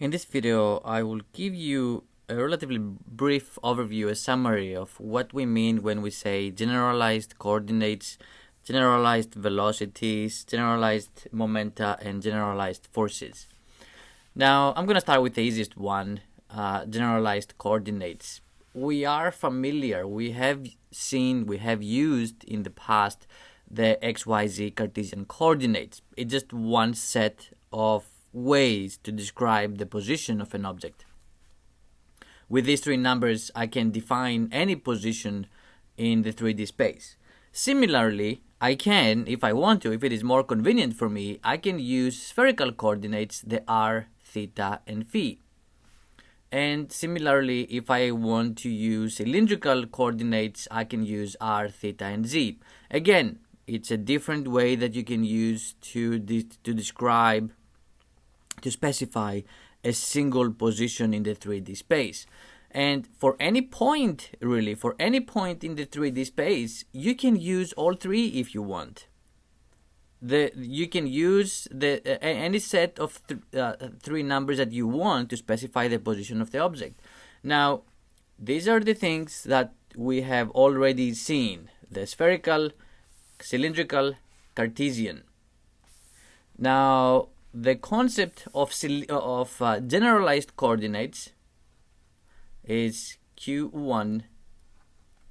In this video, I will give you a relatively brief overview, a summary of what we mean when we say generalized coordinates, generalized velocities, generalized momenta, and generalized forces. Now, I'm going to start with the easiest one, generalized coordinates. We are familiar, we have used in the past the XYZ Cartesian coordinates. It's just one set of ways to describe the position of an object. With these three numbers, I can define any position in the 3D space. Similarly, I can, if I want to, if it is more convenient for me, I can use spherical coordinates, the r, theta, and phi. And similarly, if I want to use cylindrical coordinates, I can use r, theta, and z. Again, it's a different way that you can use to describe, to specify a single position in the 3D space. And for any point, really, for any point in the 3D space, you can use all three if you want. You can use any set of three numbers that you want to specify the position of the object. Now, these are the things that we have already seen: the spherical, cylindrical, Cartesian. Now, the concept of generalized coordinates is Q1,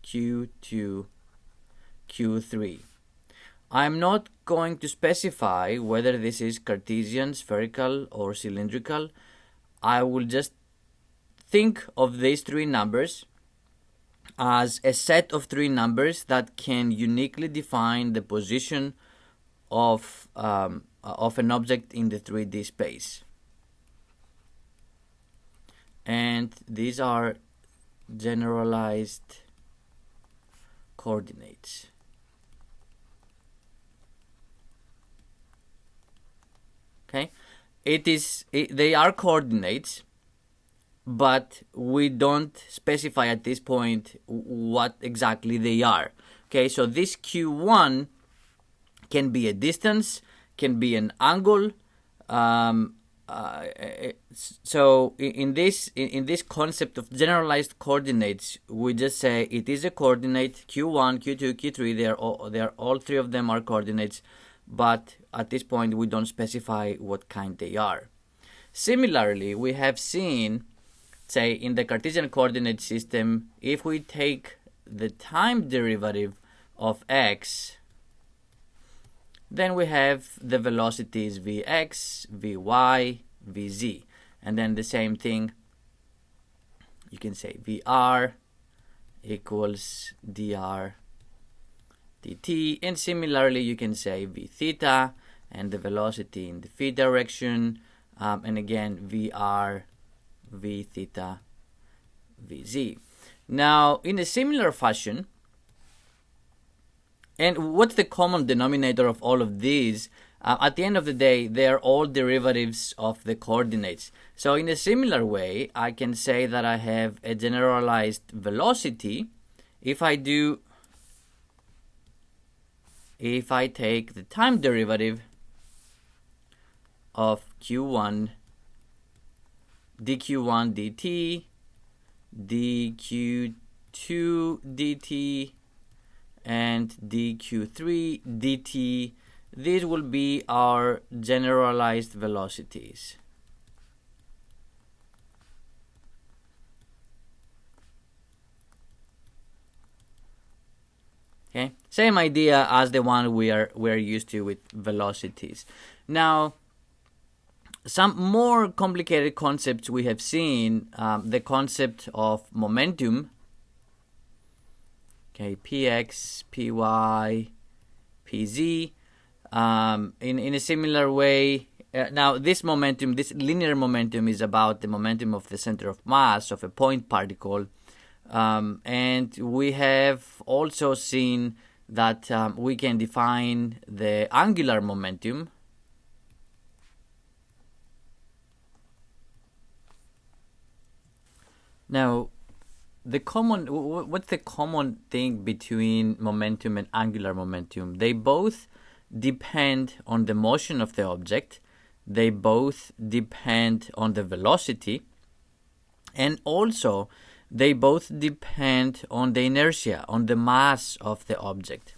Q2, Q3. I'm not going to specify whether this is Cartesian, spherical, or cylindrical. I will just think of these three numbers as a set of three numbers that can uniquely define the position of an object in the 3D space. And these are generalized coordinates. Okay, they are coordinates, but we don't specify at this point what exactly they are. Okay, so this Q1 can be a distance, can be an angle. So in this concept of generalized coordinates, we just say it is a coordinate. Q1, Q2, Q3. They are all three of them are coordinates, but at this point we don't specify what kind they are. Similarly, we have seen, say, in the Cartesian coordinate system, if we take the time derivative of x, then we have the velocities vx, vy, vz. And then the same thing, you can say vr equals dr dt. And similarly, you can say v theta and the velocity in the phi direction. And again, vr, v theta, vz. Now, in a similar fashion, and what's the common denominator of all of these? At the end of the day, they're all derivatives of the coordinates. So in a similar way, I can say that I have a generalized velocity if I take the time derivative of q1 dq1 dt, dq2 dt, and dq3 dt. These will be our generalized velocities. Okay, same idea as the one we're used to with velocities. Now, some more complicated concepts we have seen, the concept of momentum. Okay, px, py, pz. In a similar way, now this momentum, this linear momentum, is about the momentum of the center of mass of a point particle. And we have also seen that we can define the angular momentum. Now, what's the common thing between momentum and angular momentum? They both depend on the motion of the object. they both depend on the velocity, and also they both depend on the inertia, on the mass of the object.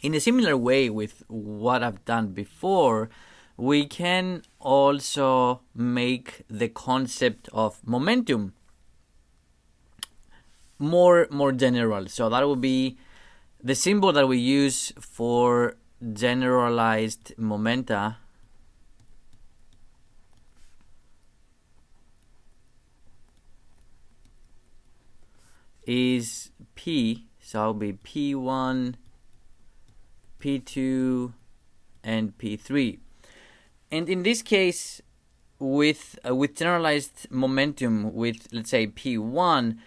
In a similar way with what I've done before, we can also make the concept of momentum more general. So that will be the symbol that we use for generalized momenta is P. So it will be P1, P2, and P3. And in this case, with generalized momentum, with let's say P1,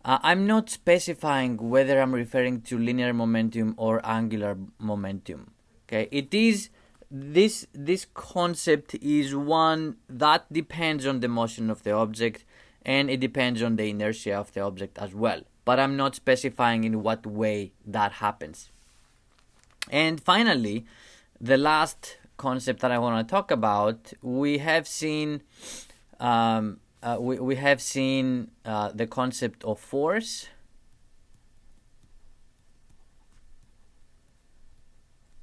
I'm not specifying whether I'm referring to linear momentum or angular momentum. Okay, it is this concept is one that depends on the motion of the object, and it depends on the inertia of the object as well. But I'm not specifying in what way that happens. And finally, the last concept that I want to talk about, we have seen we have seen the concept of force,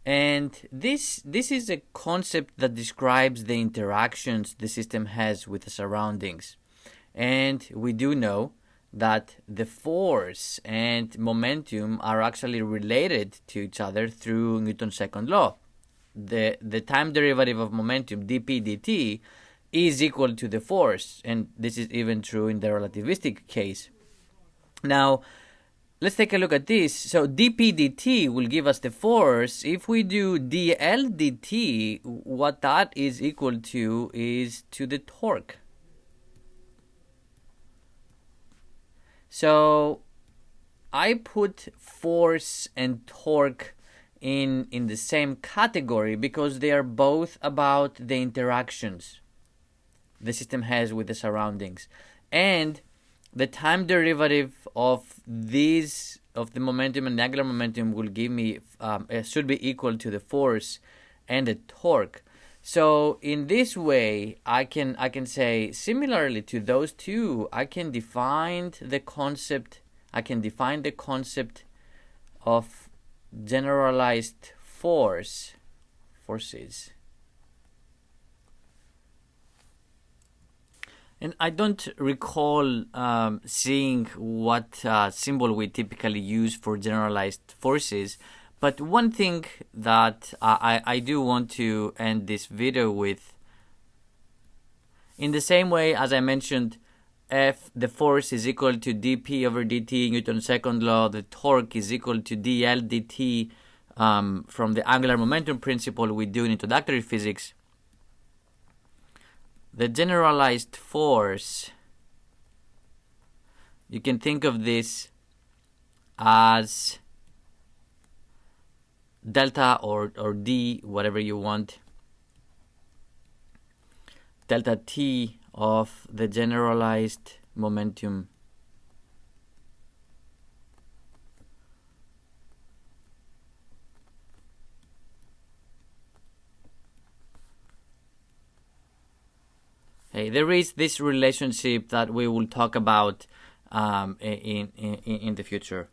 and this is a concept that describes the interactions the system has with the surroundings. And we do know that the force and momentum are actually related to each other through Newton's second law. The time derivative of momentum, dp dt, is equal to the force, and this is even true in the relativistic case. Now, let's take a look at this. So dp dt will give us the force. If we do dl dt, what that is equal to is to the torque. So I put force and torque in the same category because they are both about the interactions the system has with the surroundings. And the time derivative of these, of the momentum and the angular momentum, will give me should be equal to the force and the torque. So in this way, I can say, similarly to those two, I can define the concept of generalized forces. And I don't recall seeing what symbol we typically use for generalized forces. But one thing that I do want to end this video with, in the same way as I mentioned, F, the force is equal to dp over dt, Newton's second law, the torque is equal to dl dt from the angular momentum principle we do in introductory physics. The generalized force, you can think of this as delta or d, whatever you want, delta t of the generalized momentum there is this relationship that we will talk about in the future.